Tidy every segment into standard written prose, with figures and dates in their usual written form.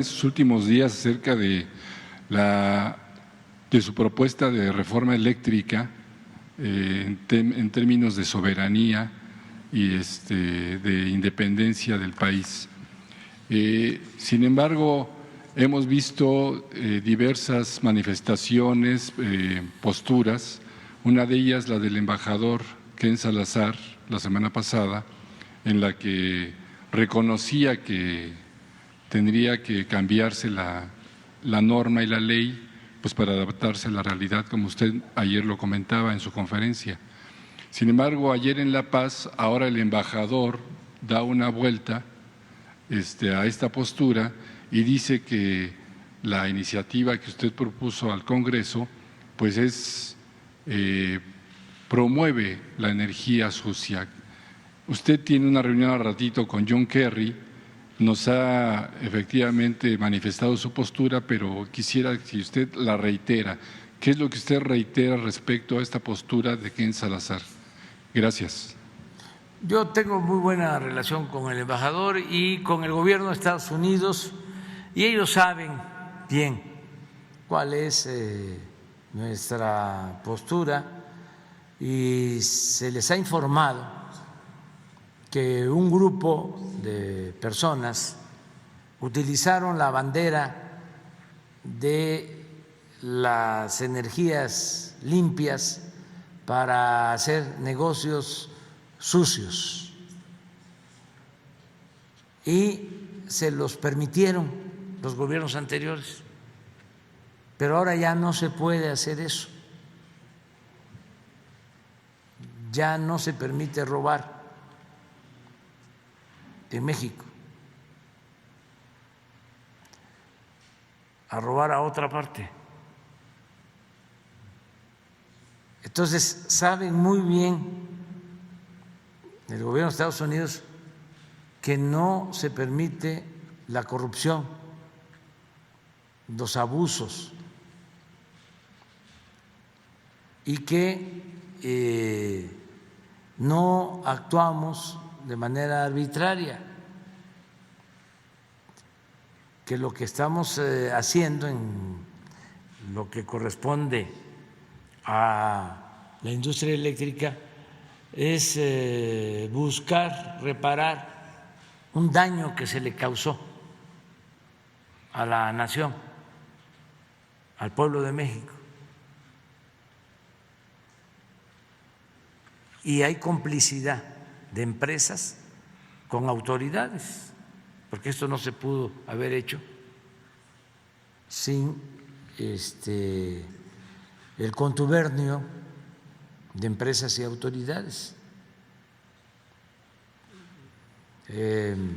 en sus últimos días acerca de su propuesta de reforma eléctrica en términos de soberanía y de independencia del país. Sin embargo, hemos visto diversas manifestaciones, posturas, una de ellas la del embajador Ken Salazar la semana pasada, en la que reconocía que tendría que cambiarse la norma y la ley pues para adaptarse a la realidad, como usted ayer lo comentaba en su conferencia. Sin embargo, ayer en La Paz, ahora el embajador da una vuelta a esta postura y dice que la iniciativa que usted propuso al Congreso pues promueve la energía sucia. Usted tiene una reunión al ratito con John Kerry, nos ha efectivamente manifestado su postura, pero quisiera que usted la reitera. ¿Qué es lo que usted reitera respecto a esta postura de Ken Salazar? Gracias. Yo tengo muy buena relación con el embajador y con el gobierno de Estados Unidos, y ellos saben bien cuál es nuestra postura, y se les ha informado que un grupo de personas utilizaron la bandera de las energías limpias para hacer negocios sucios y se los permitieron los gobiernos anteriores, pero ahora ya no se puede hacer eso, ya no se permite robar en México, a robar a otra parte. Entonces saben muy bien el gobierno de Estados Unidos que no se permite la corrupción, los abusos, y que no actuamos de manera arbitraria, que lo que estamos haciendo en lo que corresponde a la industria eléctrica es buscar reparar un daño que se le causó a la nación, al pueblo de México. Y hay complicidad de empresas con autoridades, porque esto no se pudo haber hecho sin el contubernio de empresas y autoridades. El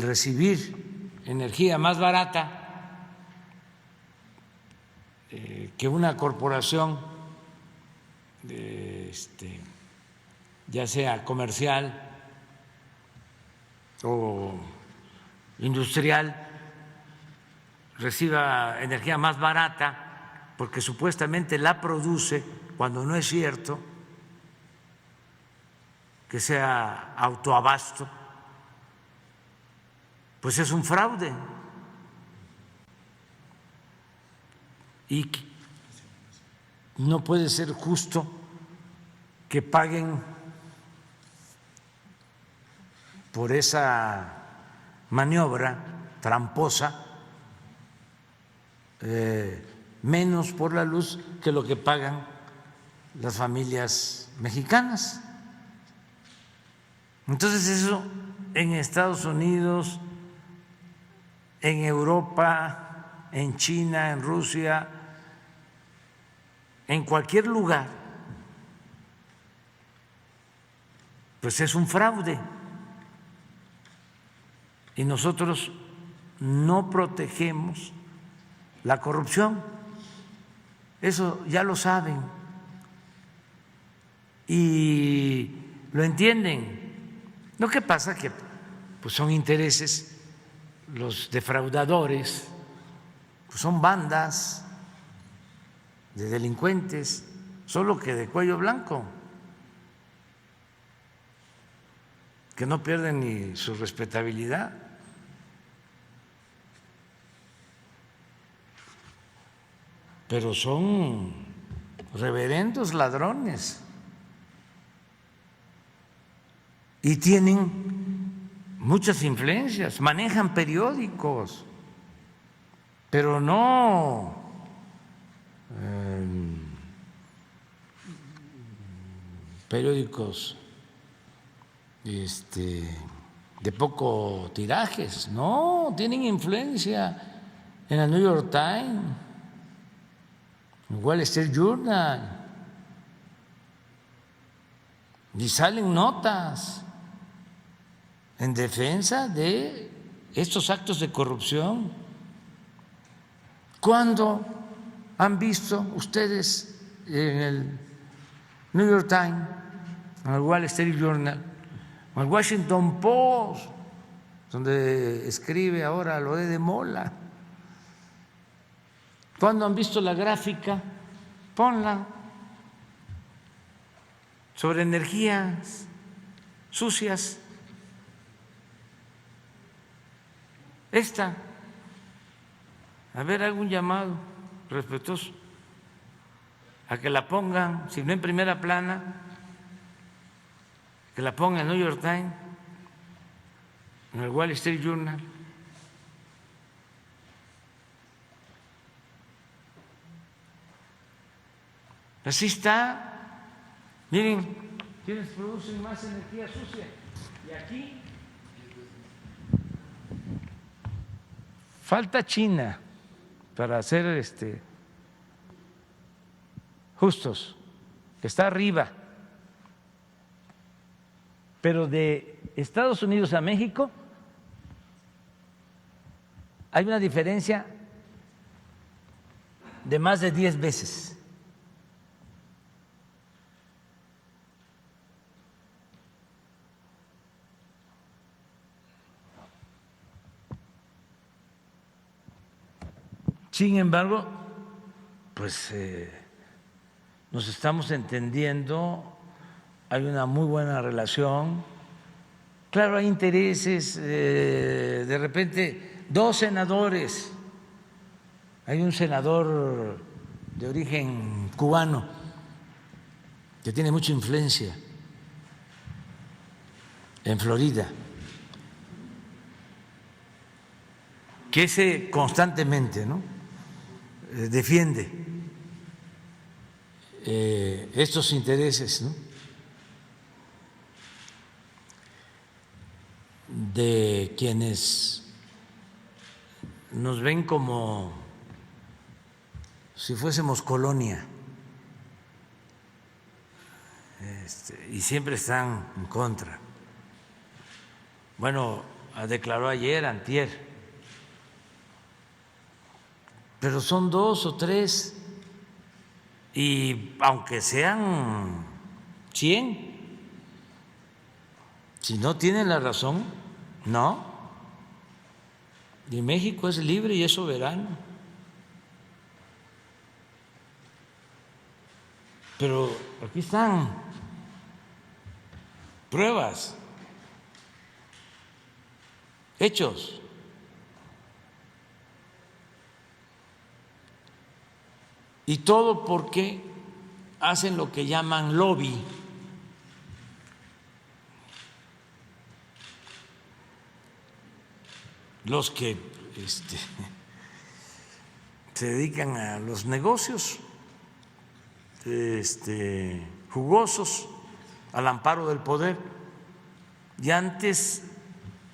recibir energía más barata que una corporación ya sea comercial o industrial, reciba energía más barata porque supuestamente la produce, cuando no es cierto, que sea autoabasto, pues es un fraude. Y no puede ser justo que paguen por esa maniobra tramposa menos por la luz que lo que pagan las familias mexicanas. Entonces eso en Estados Unidos, en Europa, en China, en Rusia, en cualquier lugar, pues es un fraude. Y nosotros no protegemos la corrupción, eso ya lo saben y lo entienden. Lo que pasa es que pues son intereses, los defraudadores pues son bandas de delincuentes, solo que de cuello blanco, que no pierden ni su respetabilidad. pero son reverendos ladrones y tienen muchas influencias, manejan periódicos, pero no periódicos de poco tirajes, no, tienen influencia en el New York Times, en Wall Street Journal, y salen notas en defensa de estos actos de corrupción. ¿Cuándo han visto ustedes en el New York Times, en el Wall Street Journal, en el Washington Post, donde escribe ahora Loé de Mola? ¿Cuándo han visto la gráfica? Ponla sobre energías sucias. Esta, a ver, hago un llamado respetuoso a que la pongan, si no en primera plana, que la pongan en el New York Times, en el Wall Street Journal. Así está. Miren, ¿quiénes producen más energía sucia? Y aquí falta China para ser justos, que está arriba. Pero de Estados Unidos a México hay una diferencia de más de 10 veces. Sin embargo, pues nos estamos entendiendo, hay una muy buena relación. Claro, hay intereses, de repente 2 senadores, hay un senador de origen cubano que tiene mucha influencia en Florida, que ese constantemente, ¿no?, defiende estos intereses, ¿no?, de quienes nos ven como si fuésemos colonia, y siempre están en contra. Bueno, declaró ayer, antier, pero son 2 o 3, y aunque sean 100, si no tienen la razón, no. Y México es libre y es soberano. Pero aquí están pruebas, hechos. Y todo porque hacen lo que llaman lobby. Los que se dedican a los negocios jugosos, al amparo del poder, y antes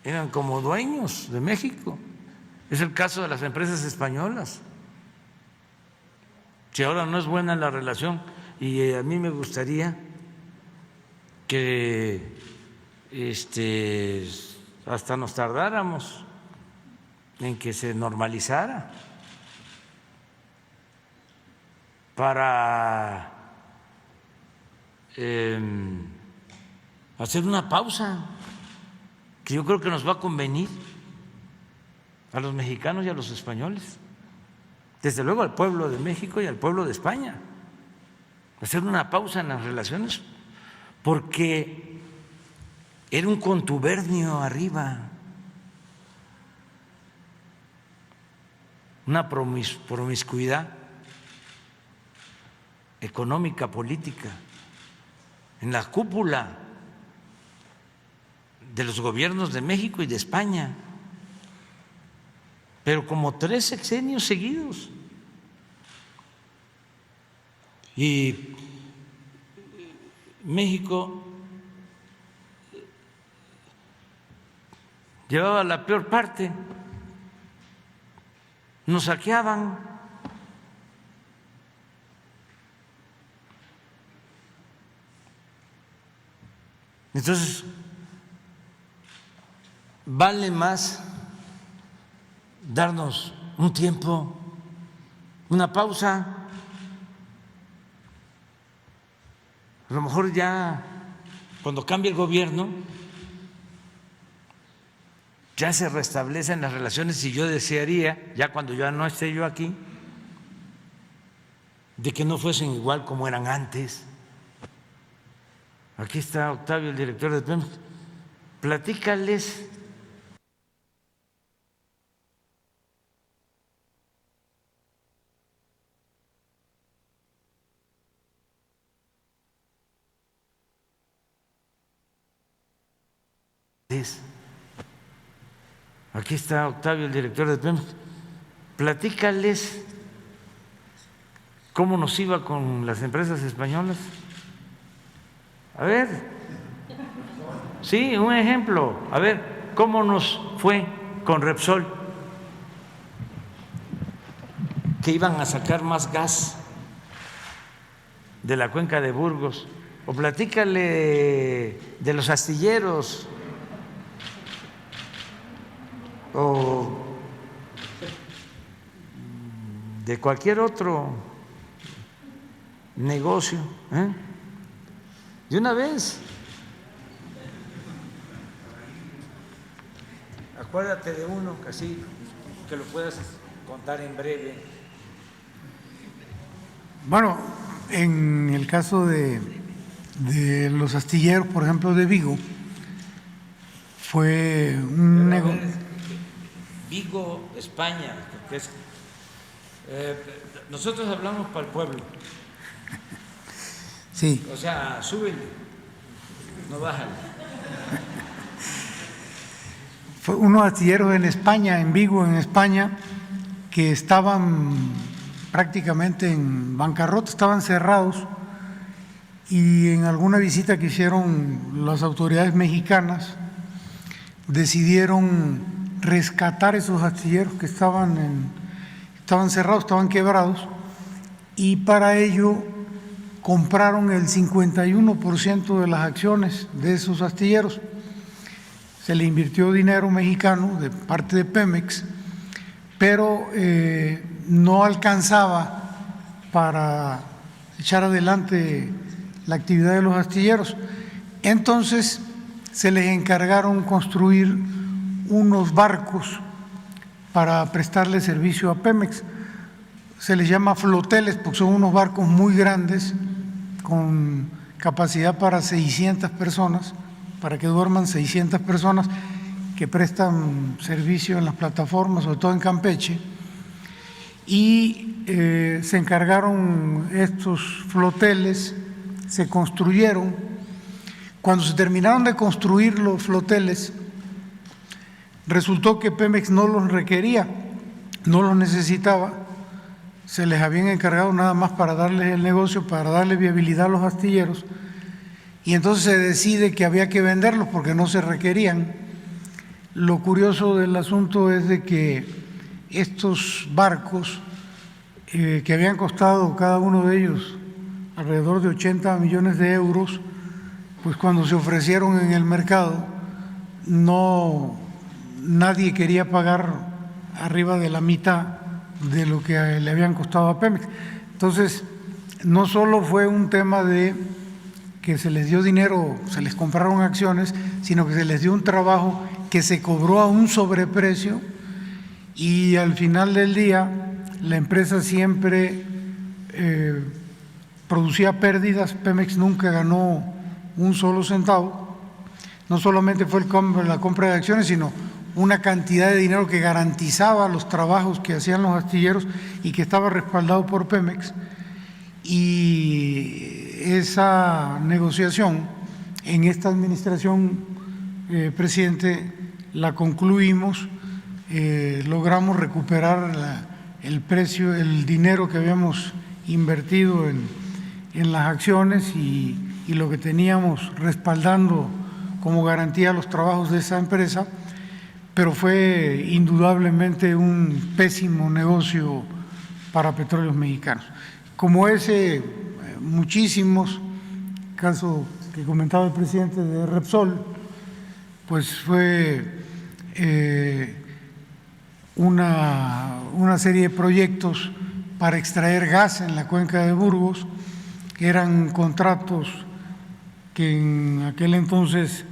eran como dueños de México. Es el caso de las empresas españolas. Si ahora no es buena la relación, y a mí me gustaría que hasta nos tardáramos en que se normalizara, para hacer una pausa que yo creo que nos va a convenir a los mexicanos y a los españoles, desde luego al pueblo de México y al pueblo de España, hacer una pausa en las relaciones, porque era un contubernio arriba, una promiscuidad económica, política, en la cúpula de los gobiernos de México y de España, pero como 3 sexenios seguidos. Y México llevaba la peor parte, nos saqueaban. Entonces, vale más darnos un tiempo, una pausa. A lo mejor ya cuando cambie el gobierno ya se restablecen las relaciones, y yo desearía, ya cuando ya no esté yo aquí, de que no fuesen igual como eran antes. Aquí está Octavio, el director de Pemex. Platícales Aquí está Octavio, el director de Pemex. Platícales cómo nos iba con las empresas españolas. A ver, sí, un ejemplo. A ver, ¿cómo nos fue con Repsol? Que iban a sacar más gas de la cuenca de Burgos. O platícale de los astilleros, o de cualquier otro negocio, de una vez. Acuérdate de uno, así que lo puedas contar en breve. Bueno, en el caso de los astilleros, por ejemplo, de Vigo, fue un negocio. Vigo, España, porque es, nosotros hablamos para el pueblo. Sí. O sea, súbele, no bájale. Fue unos astilleros en España, en Vigo, en España, que estaban prácticamente en bancarrota, estaban cerrados, y en alguna visita que hicieron las autoridades mexicanas decidieron rescatar esos astilleros que estaban cerrados, estaban quebrados, y para ello compraron el 51% de las acciones de esos astilleros. Se le invirtió dinero mexicano de parte de Pemex, pero no alcanzaba para echar adelante la actividad de los astilleros. Entonces se les encargaron construir unos barcos para prestarle servicio a Pemex. Se les llama floteles porque son unos barcos muy grandes con capacidad para 600 personas, para que duerman 600 personas, que prestan servicio en las plataformas, sobre todo en Campeche, y se encargaron estos floteles, se construyeron. Cuando se terminaron de construir los floteles, resultó que Pemex no los requería, no los necesitaba, se les habían encargado nada más para darles el negocio, para darle viabilidad a los astilleros, y entonces se decide que había que venderlos porque no se requerían. Lo curioso del asunto es de que estos barcos, que habían costado cada uno de ellos alrededor de 80 millones de euros, pues cuando se ofrecieron en el mercado, nadie quería pagar arriba de la mitad de lo que le habían costado a Pemex. Entonces, no solo fue un tema de que se les dio dinero, se les compraron acciones, sino que se les dio un trabajo que se cobró a un sobreprecio, y al final del día la empresa siempre producía pérdidas. Pemex nunca ganó un solo centavo. No solamente fue la compra de acciones, sino una cantidad de dinero que garantizaba los trabajos que hacían los astilleros y que estaba respaldado por Pemex. y esa negociación en esta administración, presidente, la concluimos, logramos recuperar el precio, el dinero que habíamos invertido en las acciones y lo que teníamos respaldando como garantía los trabajos de esa empresa, pero fue indudablemente un pésimo negocio para Petróleos Mexicanos. Como ese, muchísimos, caso que comentaba el presidente de Repsol, pues fue una serie de proyectos para extraer gas en la cuenca de Burgos, que eran contratos que en aquel entonces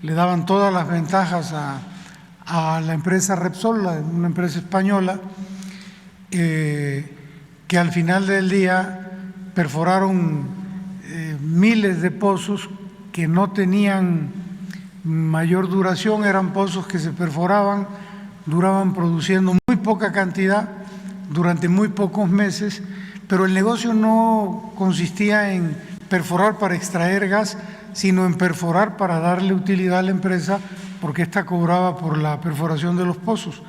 le daban todas las ventajas a la empresa Repsol, una empresa española, que al final del día perforaron miles de pozos que no tenían mayor duración, eran pozos que se perforaban, duraban produciendo muy poca cantidad durante muy pocos meses, pero el negocio no consistía en perforar para extraer gas, sino en perforar para darle utilidad a la empresa, porque ésta cobraba por la perforación de los pozos.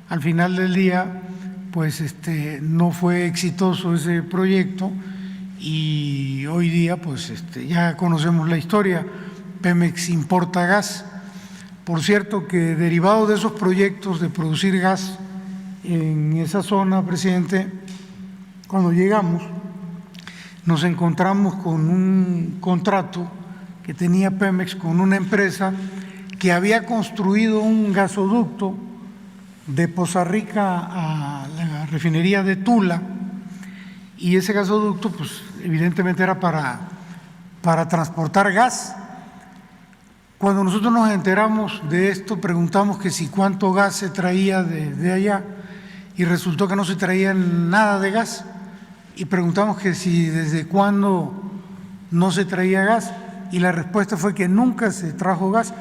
Al final del día, pues no fue exitoso ese proyecto y hoy día pues ya conocemos la historia. Pemex importa gas. Por cierto que derivado de esos proyectos de producir gas en esa zona, presidente, cuando llegamos nos encontramos con un contrato que tenía Pemex con una empresa que había construido un gasoducto de Poza Rica a la refinería de Tula, y ese gasoducto pues evidentemente era para transportar gas. Cuando nosotros nos enteramos de esto, preguntamos que si cuánto gas se traía de allá, y resultó que no se traía nada de gas, y preguntamos que si desde cuándo no se traía gas, y la respuesta fue que nunca se trajo gas.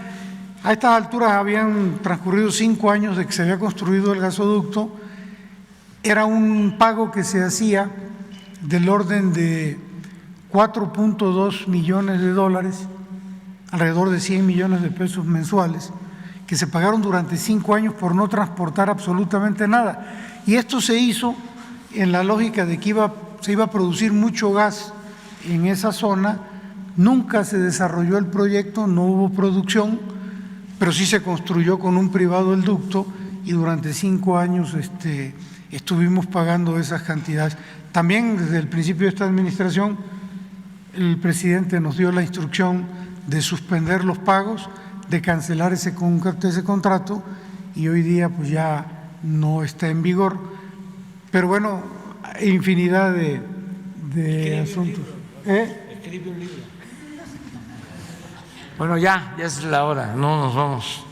A estas alturas habían transcurrido 5 años de que se había construido el gasoducto. Era un pago que se hacía del orden de 4.2 millones de dólares, alrededor de 100 millones de pesos mensuales, que se pagaron durante 5 años por no transportar absolutamente nada. Y esto se hizo en la lógica de que se iba a producir mucho gas en esa zona. Nunca se desarrolló el proyecto, no hubo producción, pero sí se construyó con un privado el ducto y durante 5 años estuvimos pagando esas cantidades. También desde el principio de esta administración el presidente nos dio la instrucción de suspender los pagos, de cancelar ese contrato, y hoy día pues ya no está en vigor. Pero bueno, infinidad de asuntos. Escribe un libro. Bueno, ya es la hora, no nos vamos